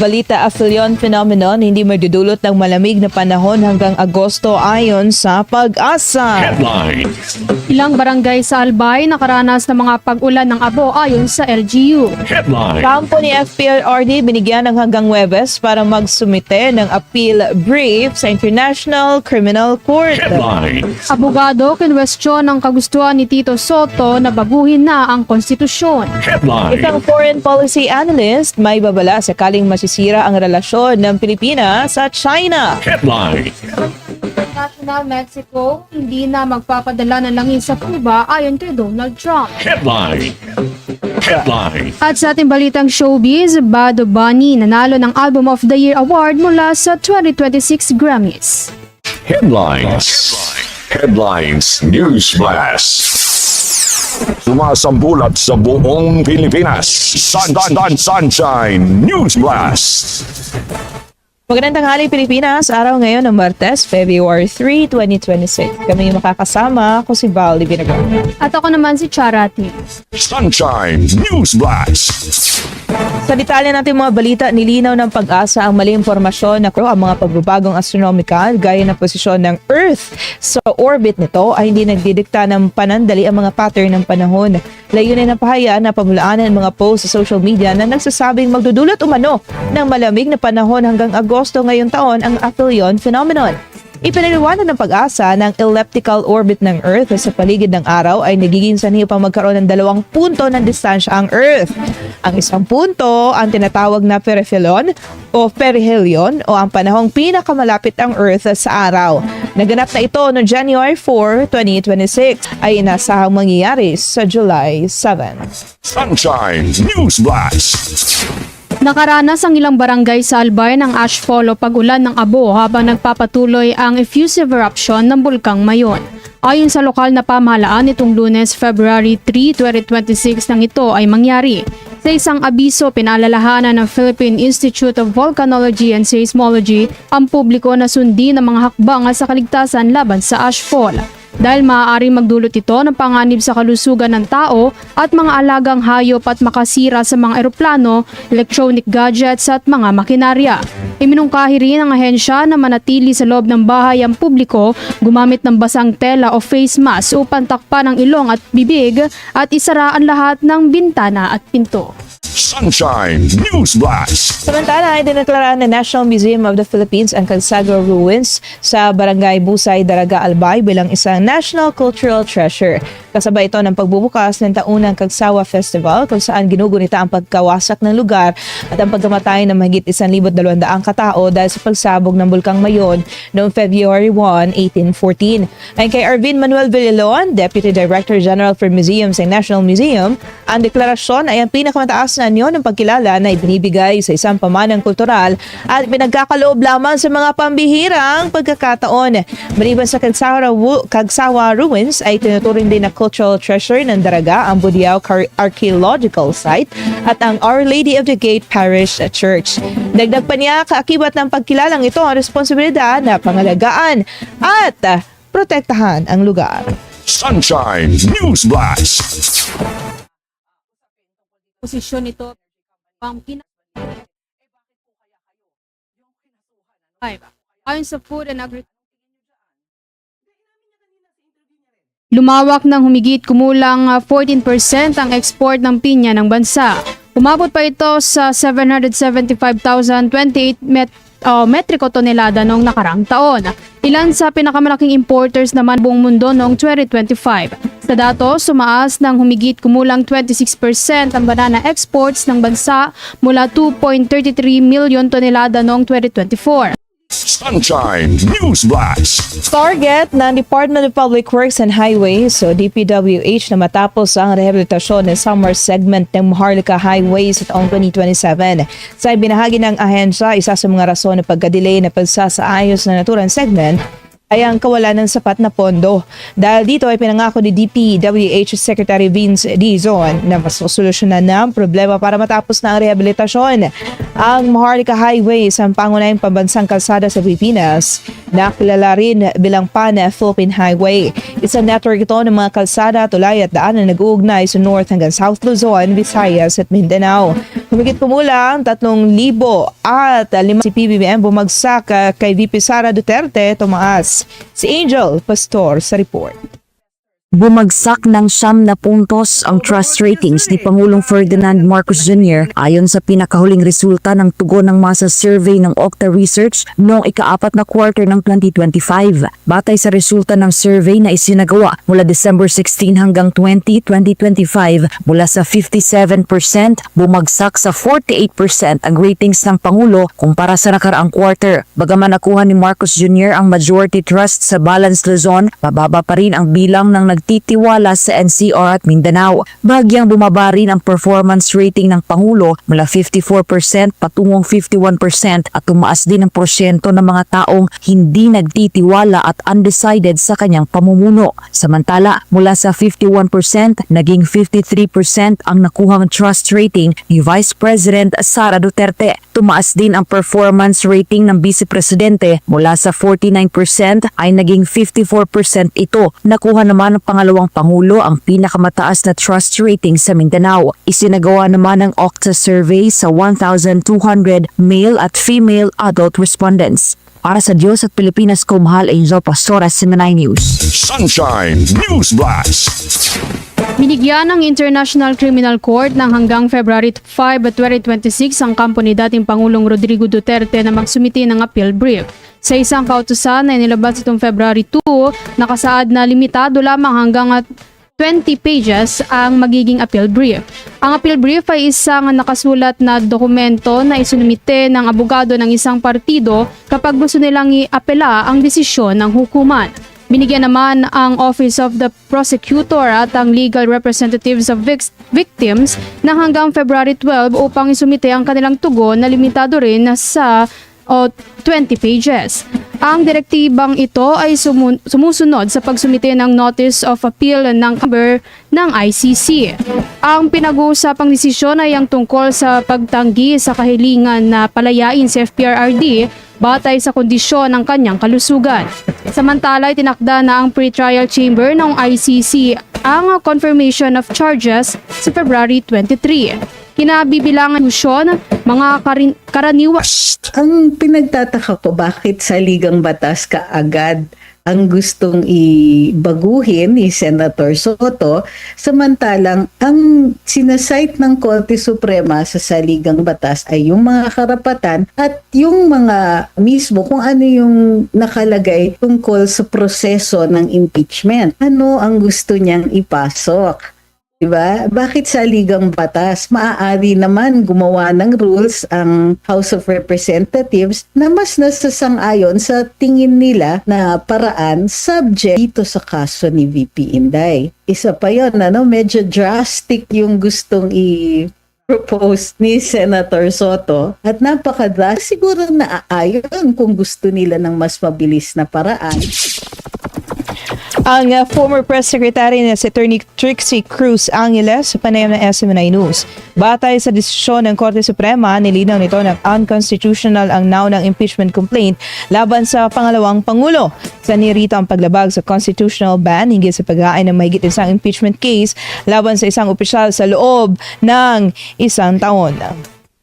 Balita, Aphelion phenomenon hindi magdudulot ng malamig na panahon hanggang Agosto ayon sa Pag-asa. Headline. Ilang barangay sa Albay nakaranas ng mga pag-ulan ng abo ayon sa LGU. Headline. Kampo ni FPRRD binigyan ng hanggang Huwebes para magsumite ng appeal brief sa International Criminal Court. Headline. Abogado kinwestiyon ang kagustuhan ni Tito Soto na baguhin na ang konstitusyon. Headline. Isang foreign policy analyst may babala sakaling masisira ang relasyon ng Pilipinas at China. Headline. International Mexico hindi na magpapadala ng langis sa Cuba ayon kay Donald Trump. Headline. Headline. At sa ating balitang showbiz, Bad Bunny nanalo ng Album of the Year Award mula sa 2026 Grammys. Headlines. Headlines News Blast. Sumasambulat sa buong Pilipinas. Sunshine News Blast. Magandang tanghali Pilipinas, araw ngayon ng Martes, February 3, 2026. Kami yung makakasama, ako si Val Divinagon. At ako naman si Charati. Sunshine News Blast. Sa detalye natin mga balita, nilinaw ng Pag-asa ang mali impormasyon na ang mga pagbabagong astronomical gaya ng posisyon ng Earth sa orbit nito ay hindi nagdidikta ng panandali ang mga pattern ng panahon. Layunin ng pahayag na pamulaanan ang mga post sa social media na nagsasabing magdudulot umano ng malamig na panahon hanggang Agosto ngayong taon ang Aphelion phenomenon. Ipinaliwanag ng Pag-asa ng elliptical orbit ng Earth sa paligid ng araw ay nagiging sanhi upang magkaroon ng 2 punto ng distansya ang Earth. Ang isang punto ang tinatawag na perihelion o ang panahong pinakamalapit ang Earth sa araw. Naganap na ito noong January 4, 2026 ay inasahang mangyayari sa July 7. Sunshine News Blast. Nakaranas ang ilang barangay sa Albay ng ashfall o pag-ulan ng abo habang nagpapatuloy ang effusive eruption ng Bulkang Mayon. Ayon sa lokal na pamahalaan, itong Lunes, February 3, 2026 nang ito ay mangyari. Sa isang abiso, pinaalalahanan ng Philippine Institute of Volcanology and Seismology ang publiko na sundin ang mga hakbang sa kaligtasan laban sa ashfall. Dahil maaaring magdulot ito ng panganib sa kalusugan ng tao at mga alagang hayop at makasira sa mga eroplano, electronic gadgets at mga makinarya. Iminungkahi rin ng ahensya na manatili sa loob ng bahay ang publiko, gumamit ng basang tela o face mask upang takpan ang ilong at bibig at isara ang lahat ng bintana at pinto. Sunshine News Blast. Samantala ay dineklaraan ng National Museum of the Philippines ang Cagsagua Ruins sa Barangay Busay, Daraga, Albay bilang isang National Cultural Treasure. Kasabay ito ng pagbubukas ng taunang Cagsawa Festival kung saan ginugunita ang pagkawasak ng lugar at ang pagkamatay ng mahigit 1,200 katao dahil sa pagsabog ng Bulkang Mayon noong February 1, 1814. Ayon kay Arvin Manuel Villalon, Deputy Director General for Museums ng National Museum, ang deklarasyon ay ang pinakamataas na anyo ng pagkilala na ibinibigay sa isang pamanang kultural at pinagkakaloob lamang sa mga pambihirang pagkakataon. Maliban sa Cagsawa Ruins ay tinuturing din na cultural treasure ng Daraga ang Budiao Archaeological Site at ang Our Lady of the Gate Parish Church. Dagdag pa niya, kaakibat ng pagkilalang ito ang responsibilidad na pangalagaan at protektahan ang lugar. Sunshine News Blast. Posisyon nito ang ayon sa Food and Agriculture. Lumawak ng humigit kumulang 14% ang export ng pinya ng bansa. Umabot pa ito sa 775,028 metriko tonelada noong nakarang taon. Ilan sa pinakamalaking importers naman buong mundo noong 2025. Sa datos, sumaas ng humigit kumulang 26% ang banana exports ng bansa mula 2.33 milyon tonelada noong 2024. Sunshine News Blast. Target ng Department of Public Works and Highways o DPWH na matapos ang rehabilitasyon ng summer segment ng Maharlika Highway sa taong 2027. Sa binahagi ng ahensya, isa sa mga rason ng pagka-delay na pagsasaayos ng naturang segment ay ang kawalan ng sapat na pondo. Dahil dito ay pinangako ni DPWH Secretary Vince Dizon na mas solusyonan na ang problema para matapos na ang rehabilitasyon. Ang Maharlika Highway sa pangunahing pambansang kalsada sa Pilipinas na kilala rin bilang Pan-Philippine Highway. Isang network ito ng mga kalsada, tulay at daan na nag-uugnay sa North hanggang South Luzon, Visayas at Mindanao. Humigit kumulang 3,000 at 5 si PBBM bumagsak kay VP Sara Duterte, tumaas. Si Angel Pastor sa report. Bumagsak ng 90 puntos ang trust ratings ni Pangulong Ferdinand Marcos Jr. ayon sa pinakahuling resulta ng tugon ng masa survey ng Okta Research noong ika-4 na quarter ng 2025. Batay sa resulta ng survey na isinagawa mula December 16 hanggang 20, 2025, mula sa 57%, bumagsak sa 48% ang ratings ng Pangulo kumpara sa nakaraang quarter. Bagaman nakuha ni Marcos Jr. ang majority trust sa Balance Luzon, mababa pa rin ang bilang ng nagtitiwala sa NCR at Mindanao. Bagyang bumaba rin ang performance rating ng Pangulo mula 54% patungong 51% at tumaas din ang porsyento ng mga taong hindi nagtitiwala at undecided sa kanyang pamumuno. Samantala, mula sa 51%, naging 53% ang nakuhang trust rating ni Vice President Sara Duterte. Tumaas din ang performance rating ng Vice Presidente mula sa 49% ay naging 54% ito. Nakuha naman ng pangalawang Pangulo ang pinakamataas na trust rating sa Mindanao. Isinagawa naman ng Okta survey sa 1,200 male at female adult respondents. Para sa Diyos at Pilipinas, kumahal Angel Pastora, Seminay News. Sunshine News Blast. Binigyan ng International Criminal Court ng hanggang February 5, 2026 ang kampo ni dating Pangulong Rodrigo Duterte na magsumiti ng appeal brief. Sa isang kautusan na inilabas itong February 2, nakasaad na limitado lamang hanggang 20 pages ang magiging appeal brief. Ang appeal brief ay isang nakasulat na dokumento na isinumite ng abogado ng isang partido kapag gusto nilang iapela ang desisyon ng hukuman. Binigyan naman ang Office of the Prosecutor at ang legal representatives of victims ng hanggang February 12 upang isumite ang kanilang tugon na limitado rin sa 20 pages. Ang direktibang ito ay sumusunod sa pagsumite ng Notice of Appeal ng member ng ICC. Ang pinag-uusapang desisyon ay ang tungkol sa pagtanggi sa kahilingan na palayain si FPRRD batay sa kondisyon ng kanyang kalusugan. Samantala, tinakda na ang pre-trial chamber ng ICC ang confirmation of charges sa February 23. Kinabibilangan lusyon, mga karaniwan. Ang pinagtataka ko, bakit sa Ligang Batas kaagad ang gustong ibaguhin ni Senator Soto, samantalang ang sinasite ng Korte Suprema sa Saligang Batas ay yung mga karapatan at yung mga mismo kung ano yung nakalagay tungkol sa proseso ng impeachment. Ano ang gusto niyang ipasok? Diba? Bakit sa Ligang Batas? Maaari naman gumawa ng rules ang House of Representatives na mas nasasang-ayon sa tingin nila na paraan subject dito sa kaso ni VP Inday. Isa pa yun, medyo drastic yung gustong propose ni Senator Soto at napaka-drastic. Siguro naaayon kung gusto nila ng mas mabilis na paraan. Ang former press secretary na si Attorney Trixie Cruz Angeles sa panayam ng SMNI News. Batay sa desisyon ng Korte Suprema, nilinaw nito na unconstitutional ang naunang impeachment complaint laban sa pangalawang Pangulo. Sa nirito ang paglabag sa constitutional ban hinggil sa pag-aay ng mahigit isang impeachment case laban sa isang opisyal sa loob ng isang taon.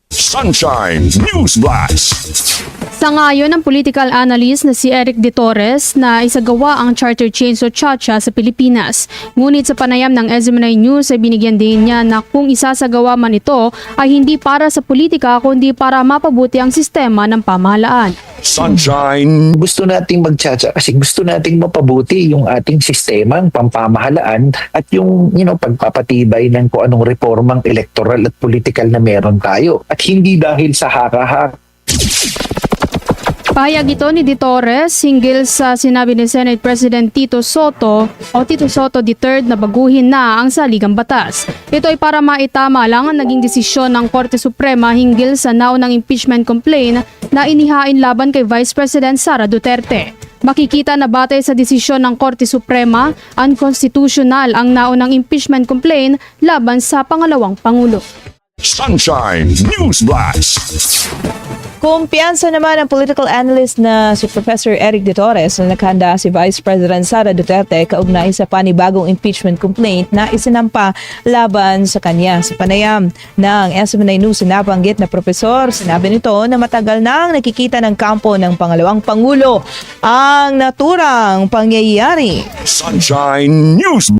Sunshine News Blast. Sa ngayon ng political analyst na si Eric De Torres na isagawa ang charter change o CHACHA sa Pilipinas. Ngunit sa panayam ng SMNI News ay binigyan din niya na kung isasagawa man ito ay hindi para sa politika kundi para mapabuti ang sistema ng pamahalaan. Sunshine. Gusto nating magtsatsa kasi gusto nating mapabuti yung ating sistema, ang pampamahalaan at yung pagpapatibay ng kung anong reformang electoral at political na meron tayo. At hindi dahil sa haka-haka. Pahayag ito ni De Torres hinggil sa sinabi ni Senate President Tito Soto III na baguhin na ang saligang batas. Ito ay para maitama lang ang naging desisyon ng Korte Suprema hinggil sa naunang impeachment complaint na inihain laban kay Vice President Sara Duterte. Makikita na batay sa desisyon ng Korte Suprema, unconstitutional ang naunang impeachment complaint laban sa pangalawang Pangulo. Sunshine News Blast. Kumpiyansa naman ang political analyst na si Professor Eric De Torres na naghanda si Vice President Sara Duterte kaugnay sa panibagong impeachment complaint na isinampa laban sa kanya. Sa panayam ng SMNI News, nabanggit na profesor, sinabi nito na matagal nang nakikita ng kampo ng pangalawang Pangulo ang naturang pangyayari. Sunshine News